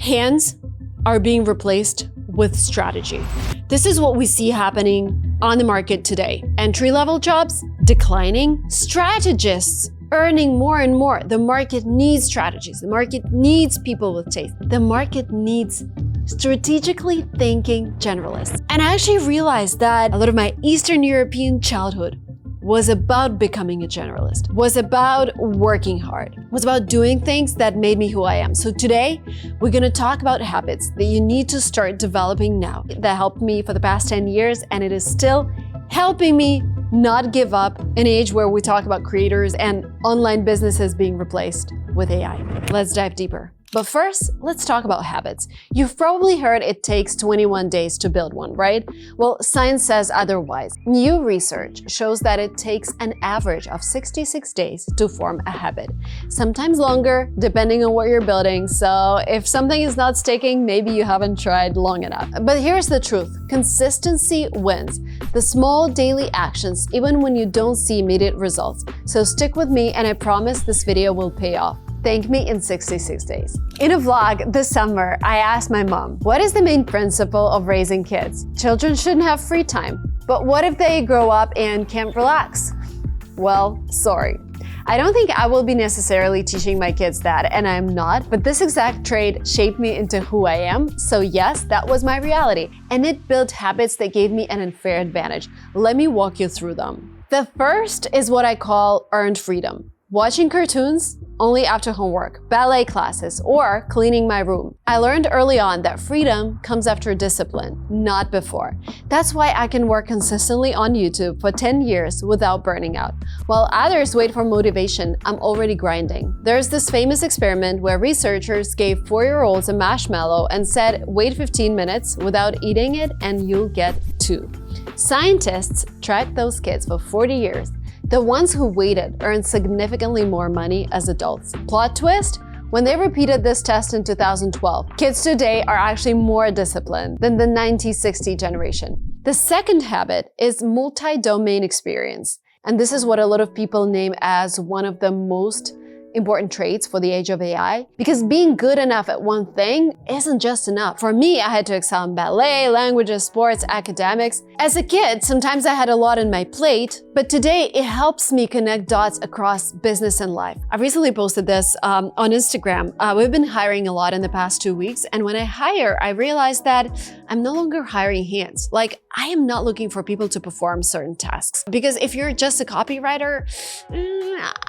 Hands are being replaced with strategy. This is what we see happening on the market today. Entry-level jobs declining, strategists earning more and more. The market needs strategies. The market needs people with taste. The market needs strategically thinking generalists. And I actually realized that a lot of my Eastern European childhood was about becoming a generalist, was about working hard, was about doing things that made me who I am. So today, we're gonna talk about habits that you need to start developing now that helped me for the past 10 years, and it is still helping me not give up in an age where we talk about creators and online businesses being replaced with AI. Let's dive deeper. But first, let's talk about habits. You've probably heard it takes 21 days to build one, right? Well, science says otherwise. New research shows that it takes an average of 66 days to form a habit. Sometimes longer, depending on what you're building. So if something is not sticking, maybe you haven't tried long enough. But here's the truth. Consistency wins. The small daily actions, even when you don't see immediate results. So stick with me and I promise this video will pay off. Thank me in 66 days. In a vlog this summer, I asked my mom, what is the main principle of raising kids? Children shouldn't have free time. But what if they grow up and can't relax? Well, sorry. I don't think I will be necessarily teaching my kids that, and I'm not, but this exact trait shaped me into who I am. So yes, that was my reality. And it built habits that gave me an unfair advantage. Let me walk you through them. The first is what I call earned freedom. Watching cartoons only after homework, ballet classes, or cleaning my room. I learned early on that freedom comes after discipline, not before. That's why I can work consistently on YouTube for 10 years without burning out. While others wait for motivation, I'm already grinding. There's this famous experiment where researchers gave 4-year-olds a marshmallow and said, wait 15 minutes without eating it and you'll get 2. Scientists tracked those kids for 40 years. The ones who waited earned significantly more money as adults. Plot twist? When they repeated this test in 2012, kids today are actually more disciplined than the 1960 generation. The second habit is multi-domain experience. And this is what a lot of people name as one of the most important traits for the age of AI, because being good enough at one thing isn't just enough. For me, I had to excel in ballet, languages, sports, academics. As a kid, sometimes I had a lot on my plate, but today it helps me connect dots across business and life. I recently posted this on Instagram. We've been hiring a lot in the past 2 weeks, and when I hire, I realized that I'm no longer hiring hands. Like, I am not looking for people to perform certain tasks. Because if you're just a copywriter,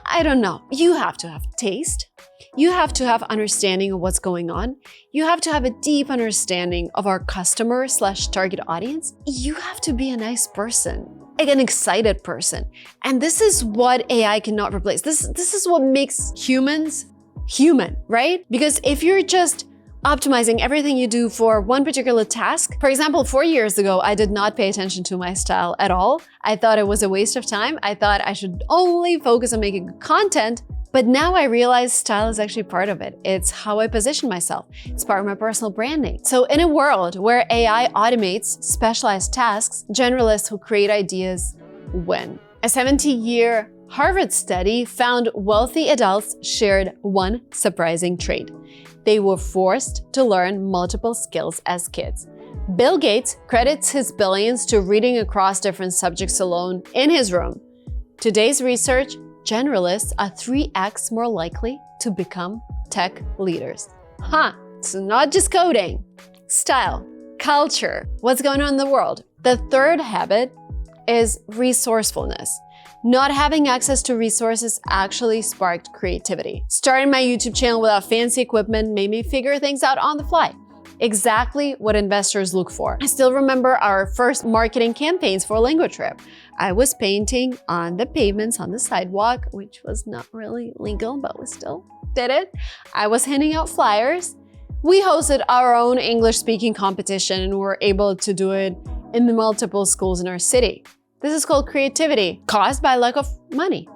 I don't know. You have to have taste. You have to have understanding of what's going on. You have to have a deep understanding of our customer/target audience. You have to be a nice person, like an excited person. And this is what AI cannot replace. This is what makes humans human, right? Because if you're just optimizing everything you do for one particular task. For example, 4 years ago, I did not pay attention to my style at all. I thought it was a waste of time. I thought I should only focus on making good content. But now I realize style is actually part of it. It's how I position myself. It's part of my personal branding. So in a world where AI automates specialized tasks, generalists who create ideas win. A 70-year Harvard study found wealthy adults shared one surprising trait. They were forced to learn multiple skills as kids. Bill Gates credits his billions to reading across different subjects alone in his room. Today's research, generalists are 3x more likely to become tech leaders. It's not just coding. Style, culture, what's going on in the world. The third habit is resourcefulness. Not having access to resources actually sparked creativity. Starting my YouTube channel without fancy equipment made me figure things out on the fly. Exactly what investors look for. I still remember our first marketing campaigns for a lingo trip. I was painting on the pavements on the sidewalk, which was not really legal, but we still did it. I was handing out flyers. We hosted our own English-speaking competition and were able to do it in the multiple schools in our city. This is called creativity, caused by lack of money.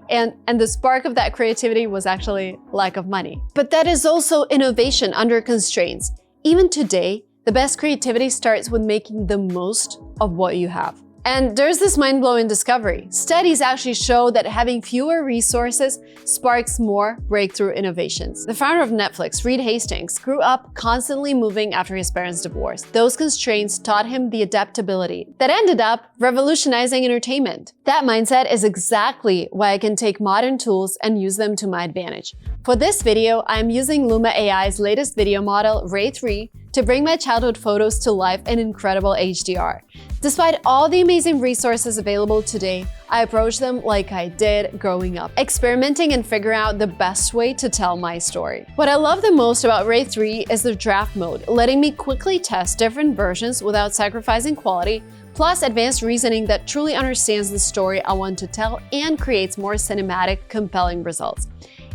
And the spark of that creativity was actually lack of money. But that is also innovation under constraints. Even today, the best creativity starts with making the most of what you have. And there's this mind-blowing discovery. Studies actually show that having fewer resources sparks more breakthrough innovations. The founder of Netflix, Reed Hastings, grew up constantly moving after his parents' divorce. Those constraints taught him the adaptability that ended up revolutionizing entertainment. That mindset is exactly why I can take modern tools and use them to my advantage. For this video, I'm using Luma AI's latest video model, Ray 3, to bring my childhood photos to life in incredible HDR. Despite all the amazing resources available today, I approach them like I did growing up, experimenting and figuring out the best way to tell my story. What I love the most about Ray 3 is the draft mode, letting me quickly test different versions without sacrificing quality, plus advanced reasoning that truly understands the story I want to tell and creates more cinematic, compelling results.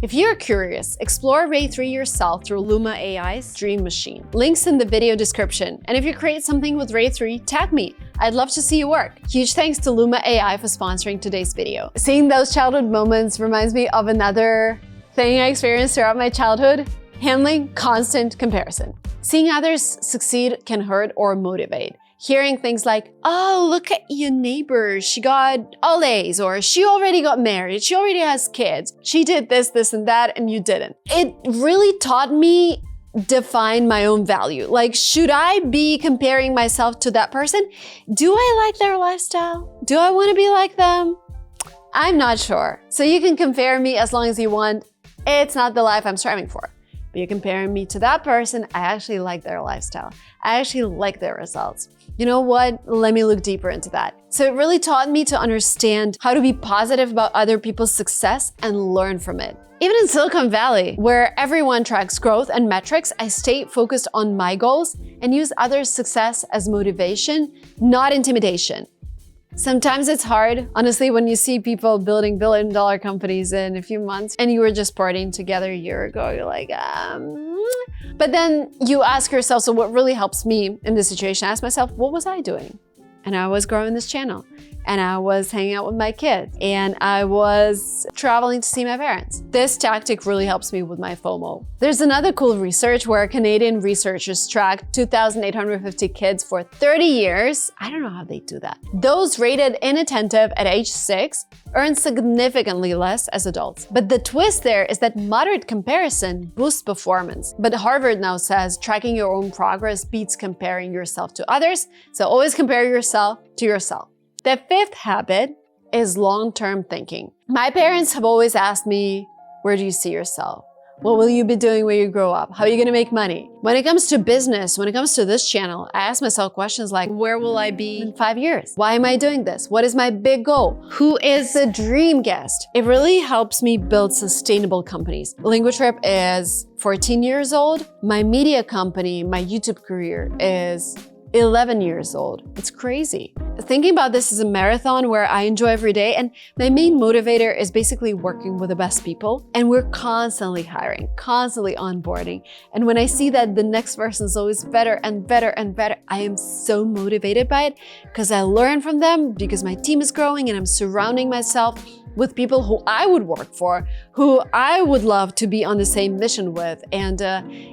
If you're curious, explore Ray 3 yourself through Luma AI's Dream Machine. Links in the video description. And if you create something with Ray 3, tag me. I'd love to see your work. Huge thanks to Luma AI for sponsoring today's video. Seeing those childhood moments reminds me of another thing I experienced throughout my childhood: handling constant comparison. Seeing others succeed can hurt or motivate. Hearing things like, oh, look at your neighbor, she got all A's, or she already got married, she already has kids, she did this, this, and that, and you didn't. It really taught me define my own value. Like, should I be comparing myself to that person? Do I like their lifestyle? Do I want to be like them? I'm not sure. So you can compare me as long as you want. It's not the life I'm striving for. But you're comparing me to that person, I actually like their lifestyle. I actually like their results. You know what? Let me look deeper into that. So it really taught me to understand how to be positive about other people's success and learn from it. Even in Silicon Valley, where everyone tracks growth and metrics, I stay focused on my goals and use others' success as motivation, not intimidation. Sometimes it's hard, honestly, when you see people building billion-dollar companies in a few months and you were just partying together a year ago, you're like, But then you ask yourself, so what really helps me in this situation? I ask myself, what was I doing? And I was growing this channel, and I was hanging out with my kids, and I was traveling to see my parents. This tactic really helps me with my FOMO. There's another cool research where Canadian researchers tracked 2,850 kids for 30 years. I don't know how they do that. Those rated inattentive at age 6 earn significantly less as adults. But the twist there is that moderate comparison boosts performance. But Harvard now says tracking your own progress beats comparing yourself to others. So always compare yourself to yourself. The fifth habit is long-term thinking. My parents have always asked me, where do you see yourself? What will you be doing when you grow up? How are you gonna make money? When it comes to business, when it comes to this channel, I ask myself questions like, where will I be in 5 years? Why am I doing this? What is my big goal? Who is the dream guest? It really helps me build sustainable companies. Linguatrip is 14 years old. My media company, my YouTube career is 11 years old. It's crazy. Thinking about this is a marathon where I enjoy every day, and my main motivator is basically working with the best people. And we're constantly hiring, constantly onboarding. And when I see that the next person is always better and better and better, I am so motivated by it because I learn from them, because my team is growing and I'm surrounding myself with people who I would work for, who I would love to be on the same mission with. And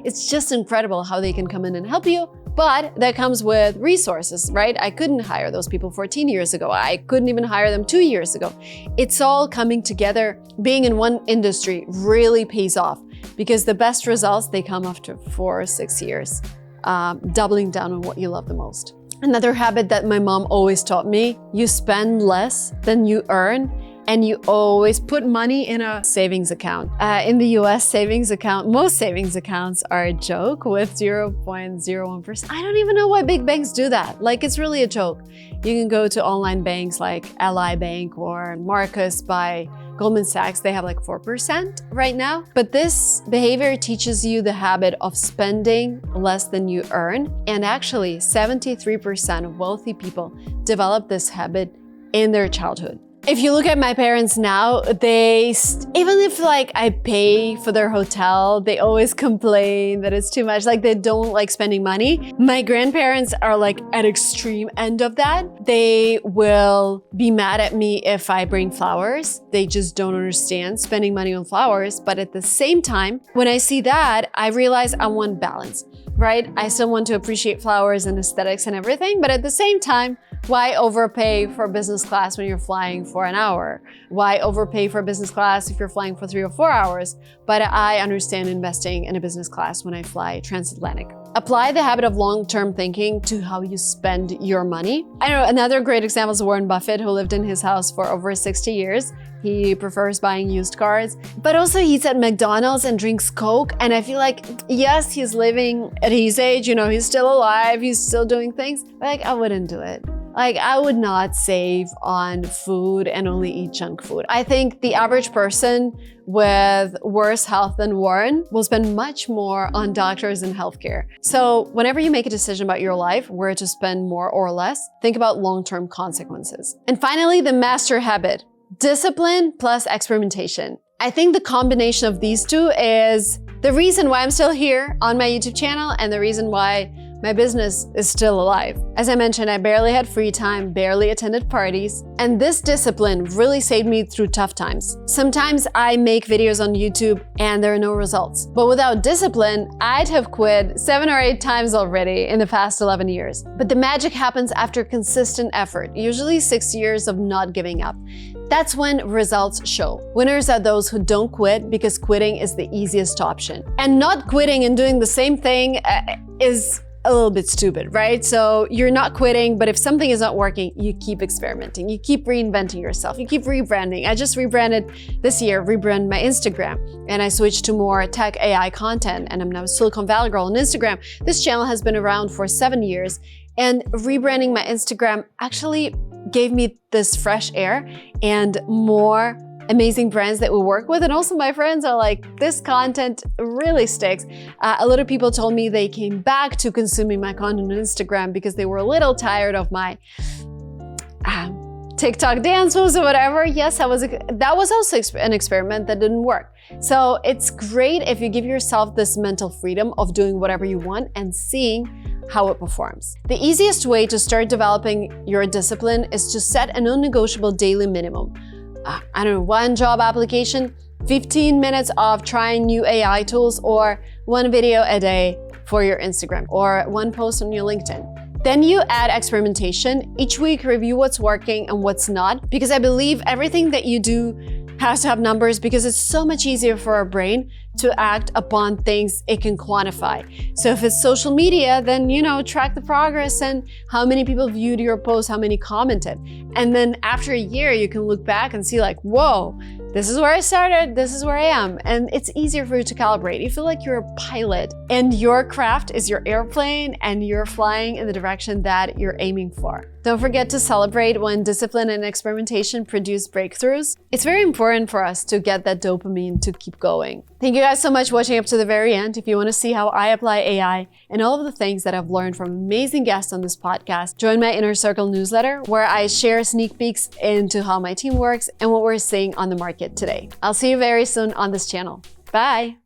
it's just incredible how they can come in and help you. But that comes with resources, right? I couldn't hire those people 14 years ago. I couldn't even hire them 2 years ago. It's all coming together. Being in one industry really pays off because the best results, they come after 4 or 6 years, doubling down on what you love the most. Another habit that my mom always taught me, you spend less than you earn, and you always put money in a savings account. In the US, savings account, most savings accounts are a joke with 0.01%. I don't even know why big banks do that. Like, it's really a joke. You can go to online banks like Ally Bank or Marcus by Goldman Sachs. They have like 4% right now. But this behavior teaches you the habit of spending less than you earn. And actually, 73% of wealthy people develop this habit in their childhood. If you look at my parents now, even if like I pay for their hotel, they always complain that it's too much. Like, they don't like spending money. My grandparents are like at extreme end of that. They will be mad at me if I bring flowers. They just don't understand spending money on flowers. But at the same time, when I see that, I realize I want balance. right? I still want to appreciate flowers and aesthetics and everything, but at the same time, why overpay for business class when you're flying for an hour? Why overpay for business class if you're flying for 3 or 4 hours? But I understand investing in a business class when I fly transatlantic. Apply the habit of long-term thinking to how you spend your money. I know another great example is Warren Buffett, who lived in his house for over 60 years. He prefers buying used cars, but also he eats at McDonald's and drinks Coke. And I feel like, yes, he's living at his age, he's still alive, he's still doing things, but I wouldn't do it. I would not save on food and only eat junk food. I think the average person with worse health than Warren will spend much more on doctors and healthcare. So whenever you make a decision about your life, where to spend more or less, think about long-term consequences. And finally, the master habit, discipline plus experimentation. I think the combination of these two is the reason why I'm still here on my YouTube channel and the reason why my business is still alive. As I mentioned, I barely had free time, barely attended parties, and this discipline really saved me through tough times. Sometimes I make videos on YouTube and there are no results. But without discipline, I'd have quit 7 or 8 times already in the past 11 years. But the magic happens after consistent effort, usually 6 years of not giving up. That's when results show. Winners are those who don't quit because quitting is the easiest option. And not quitting and doing the same thing is a little bit stupid, right? So you're not quitting, but if something is not working, you keep experimenting, you keep reinventing yourself, you keep rebranding. I just rebranded this year, rebranded my Instagram, and I switched to more tech AI content, and I'm now a Silicon Valley girl on Instagram. This channel has been around for 7 years, and rebranding my Instagram actually gave me this fresh air and more amazing brands that we work with. And also my friends are like, this content really sticks. A lot of people told me they came back to consuming my content on Instagram because they were a little tired of my TikTok dance moves or whatever. Yes, that was also an experiment that didn't work. So it's great if you give yourself this mental freedom of doing whatever you want and seeing how it performs. The easiest way to start developing your discipline is to set a non-negotiable daily minimum. 1 job application, 15 minutes of trying new AI tools, or 1 video a day for your Instagram, or 1 post on your LinkedIn. Then you add experimentation. Each week, review what's working and what's not, because I believe everything that you do has to have numbers, because it's so much easier for our brain to act upon things it can quantify. So if it's social media, then, track the progress and how many people viewed your post, how many commented. And then after a year, you can look back and see like, whoa, this is where I started, this is where I am. And it's easier for you to calibrate. You feel like you're a pilot and your craft is your airplane and you're flying in the direction that you're aiming for. Don't forget to celebrate when discipline and experimentation produce breakthroughs. It's very important for us to get that dopamine to keep going. Thank you guys so much for watching up to the very end. If you want to see how I apply AI and all of the things that I've learned from amazing guests on this podcast, join my Inner Circle newsletter where I share sneak peeks into how my team works and what we're seeing on the market today. I'll see you very soon on this channel. Bye!